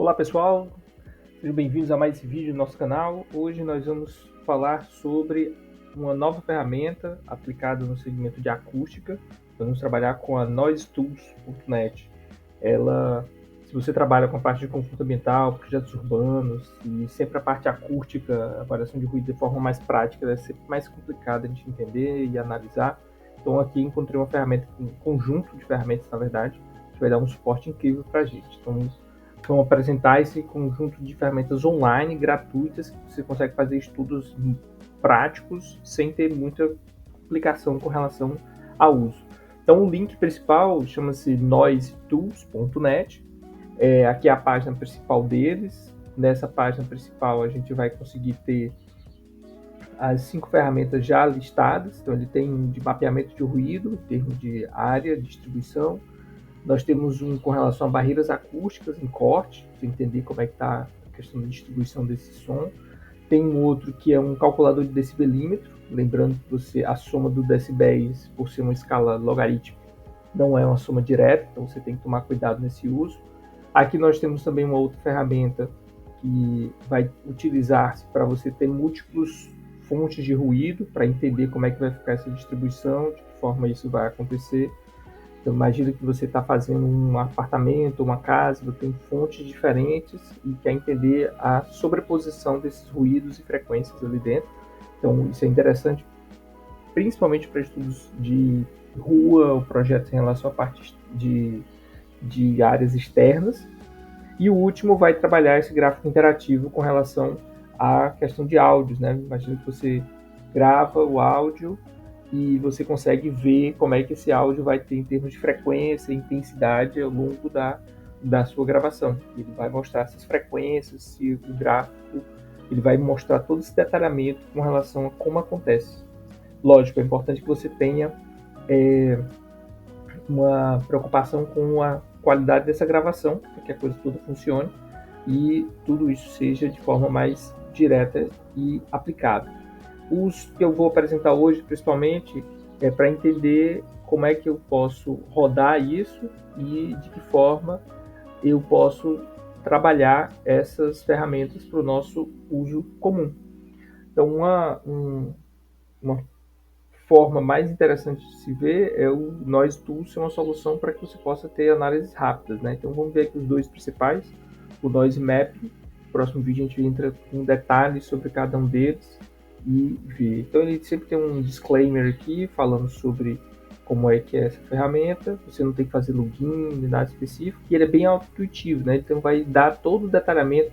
Olá pessoal, sejam bem-vindos a mais esse vídeo do nosso canal. Hoje nós vamos falar sobre uma nova ferramenta aplicada no segmento de acústica. Vamos trabalhar com a NoiseTools.net. Ela, se você trabalha com a parte de conforto ambiental, projetos urbanos e sempre a parte acústica, avaliação de ruído de forma mais prática, é sempre mais complicada de entender e analisar. Então aqui encontrei uma ferramenta, um conjunto de ferramentas, na verdade, que vai dar um suporte incrível para a gente. Então, vão apresentar esse conjunto de ferramentas online, gratuitas, que você consegue fazer estudos práticos sem ter muita complicação com relação ao uso. Então, o link principal chama-se noisetools.net. Aqui é a página principal deles. Nessa página principal, a gente vai conseguir ter as 5 ferramentas já listadas. Então, ele tem de mapeamento de ruído, em termos de área, distribuição. Nós temos um com relação a barreiras acústicas em corte, para entender como é que está a questão da distribuição desse som. Tem um outro que é um calculador de decibelímetro, lembrando que a soma do decibéis, por ser uma escala logarítmica, não é uma soma direta, então você tem que tomar cuidado nesse uso. Aqui nós temos também uma outra ferramenta que vai utilizar-se para você ter múltiplos fontes de ruído, para entender como é que vai ficar essa distribuição, de que forma isso vai acontecer. Então, imagina que você está fazendo um apartamento, uma casa, você tem fontes diferentes e quer entender a sobreposição desses ruídos e frequências ali dentro. Então, isso é interessante, principalmente para estudos de rua ou projetos em relação à parte de áreas externas. E o último vai trabalhar esse gráfico interativo com relação à questão de áudios, né? Imagina que você grava o áudio e você consegue ver como é que esse áudio vai ter em termos de frequência e intensidade ao longo da sua gravação. Ele vai mostrar essas frequências, se o gráfico, ele vai mostrar todo esse detalhamento com relação a como acontece. Lógico, é importante que você tenha uma preocupação com a qualidade dessa gravação, para que a coisa toda funcione e tudo isso seja de forma mais direta e aplicável. Os que eu vou apresentar hoje, principalmente, é para entender como é que eu posso rodar isso e de que forma eu posso trabalhar essas ferramentas para o nosso uso comum. Então, uma forma mais interessante de se ver é o NoiseTools ser uma solução para que você possa ter análises rápidas, né? Então, vamos ver aqui os dois principais, o Noise Map. No próximo vídeo a gente entra com detalhes sobre cada um deles e ver. Então ele sempre tem um disclaimer aqui falando sobre como é que é essa ferramenta, você não tem que fazer login nem nada específico, e ele é bem intuitivo, né? Então vai dar todo o detalhamento,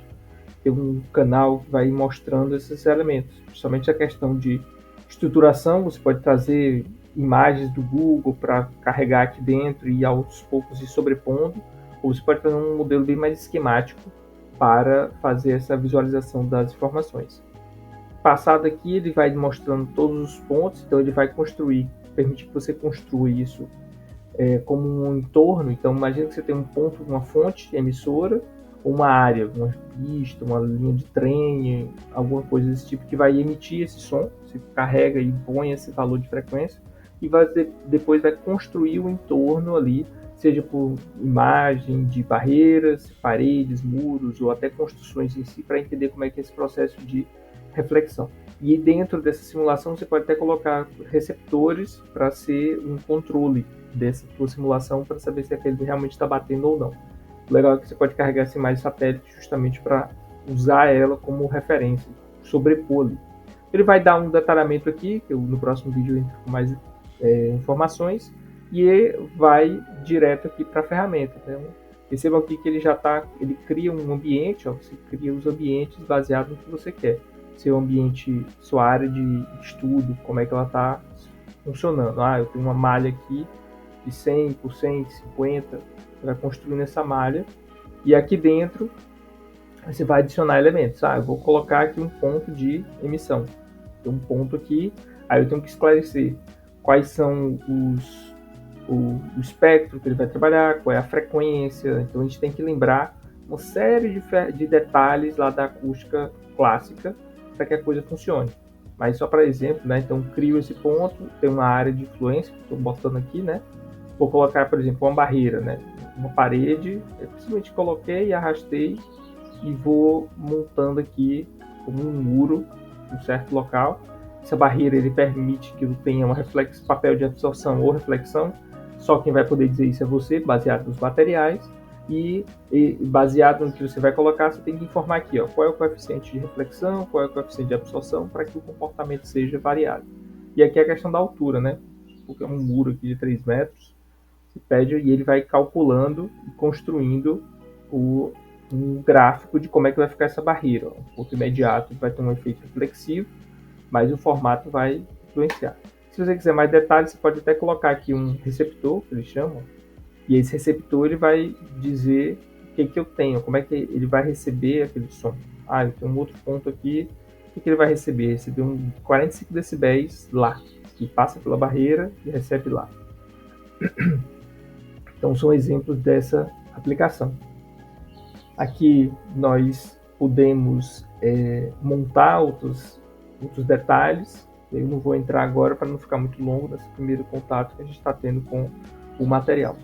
tem um canal que vai mostrando esses elementos, principalmente a questão de estruturação, você pode trazer imagens do Google para carregar aqui dentro e aos poucos ir sobrepondo, ou você pode fazer um modelo bem mais esquemático para fazer essa visualização das informações. Passado aqui, ele vai mostrando todos os pontos, então ele vai permitir que você construa isso como um entorno. Então imagina que você tem um ponto, uma fonte emissora, uma área, uma pista, uma linha de trem, alguma coisa desse tipo que vai emitir esse som, você carrega e põe esse valor de frequência e depois vai construir o entorno ali, seja por imagem de barreiras, paredes, muros ou até construções em si, para entender como é que é esse processo de reflexão. E dentro dessa simulação você pode até colocar receptores para ser um controle dessa sua simulação, para saber se aquele realmente está batendo ou não. O legal é que você pode carregar essa imagem satélite justamente para usar ela como referência, sobrepor ali. Ele vai dar um detalhamento aqui, que eu, no próximo vídeo eu entro com mais informações, e vai direto aqui para a ferramenta. Então, percebam aqui que ele cria um ambiente, você cria os ambientes baseados no que você quer. Seu ambiente, sua área de estudo, como é que ela está funcionando. Eu tenho uma malha aqui de 100 por 100, 50, você vai construindo essa malha, e aqui dentro você vai adicionar elementos. Eu vou colocar aqui um ponto de emissão, tem um ponto aqui, aí eu tenho que esclarecer quais são o espectro que ele vai trabalhar, qual é a frequência. Então a gente tem que lembrar uma série de detalhes lá da acústica clássica para que a coisa funcione. Mas só para exemplo, né? Então crio esse ponto, tem uma área de influência que estou botando aqui, né? Vou colocar, por exemplo, uma barreira, né? uma parede, eu simplesmente coloquei, arrastei e vou montando aqui como um muro em um certo local. Essa barreira ele permite que eu tenha um papel de absorção ou reflexão. Só quem vai poder dizer isso é você, baseado nos materiais. E baseado no que você vai colocar, você tem que informar aqui, ó, qual é o coeficiente de reflexão, qual é o coeficiente de absorção, para que o comportamento seja variado. E aqui é a questão da altura, né? Porque é um muro aqui de 3 metros, se pede e ele vai calculando e construindo um gráfico de como é que vai ficar essa barreira. Um ponto imediato vai ter um efeito reflexivo, mas o formato vai influenciar. Se você quiser mais detalhes, você pode até colocar aqui um receptor, que eles chamam, e esse receptor ele vai dizer o que, que eu tenho, como é que ele vai receber aquele som. Ah, eu tenho um outro ponto aqui, o que ele vai receber? Receber um 45 decibéis lá, que passa pela barreira e recebe lá. Então são exemplos dessa aplicação. Aqui nós podemos montar outros detalhes. Eu não vou entrar agora para não ficar muito longo nesse primeiro contato que a gente está tendo com o material.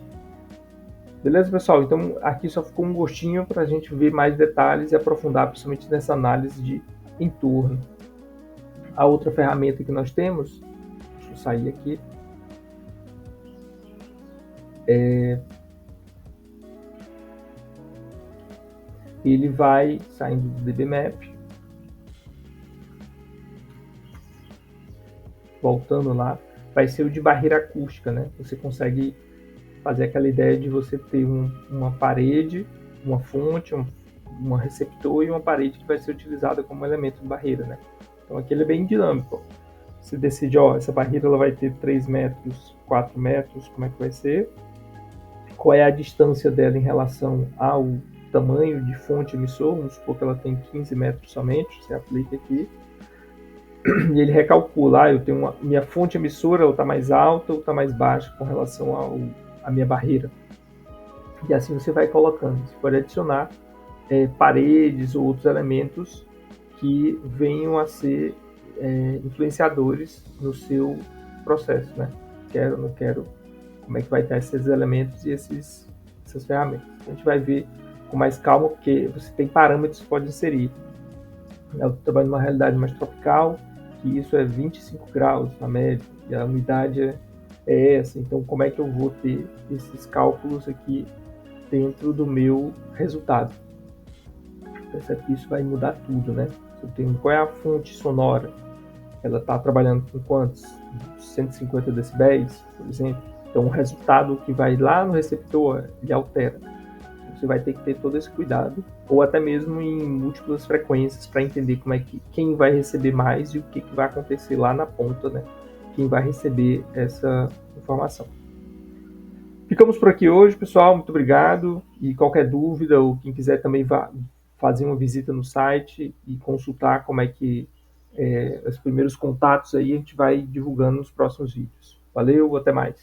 Beleza, pessoal? Então aqui só ficou um gostinho para a gente ver mais detalhes e aprofundar, principalmente nessa análise de entorno. A outra ferramenta que nós temos, deixa eu sair aqui, ele vai saindo do DBMap, voltando lá, vai ser o de barreira acústica, né? Você consegue fazer aquela ideia de você ter uma parede, uma fonte, um receptor e uma parede que vai ser utilizada como elemento de barreira, né? Então aqui ele é bem dinâmico. Você decide, ó, essa barreira ela vai ter 3 metros, 4 metros, como é que vai ser? Qual é a distância dela em relação ao tamanho de fonte emissor? Vamos supor que ela tem 15 metros somente, você aplica aqui. E ele recalcula, eu tenho minha fonte emissora, ou está mais alta ou está mais baixa com relação à minha barreira. E assim você vai colocando. Você pode adicionar paredes ou outros elementos que venham a ser influenciadores no seu processo, né? Quero, não quero, como é que vai estar esses elementos e essas ferramentas. A gente vai ver com mais calma, porque você tem parâmetros que pode inserir. Eu trabalho numa realidade mais tropical, que isso é 25 graus na média, e a umidade é essa. Então, como é que eu vou ter esses cálculos aqui dentro do meu resultado? Percebe que isso vai mudar tudo, né? Eu tenho, qual é a fonte sonora? Ela está trabalhando com quantos? 150 decibéis, por exemplo. Então, o resultado que vai lá no receptor, ele altera. Você vai ter que ter todo esse cuidado, ou até mesmo em múltiplas frequências, para entender como é que quem vai receber mais e o que vai acontecer lá na ponta, né? Quem vai receber essa informação. Ficamos por aqui hoje, pessoal. Muito obrigado. E qualquer dúvida, ou quem quiser também fazer uma visita no site e consultar como é que os primeiros contatos aí, a gente vai divulgando nos próximos vídeos. Valeu, até mais.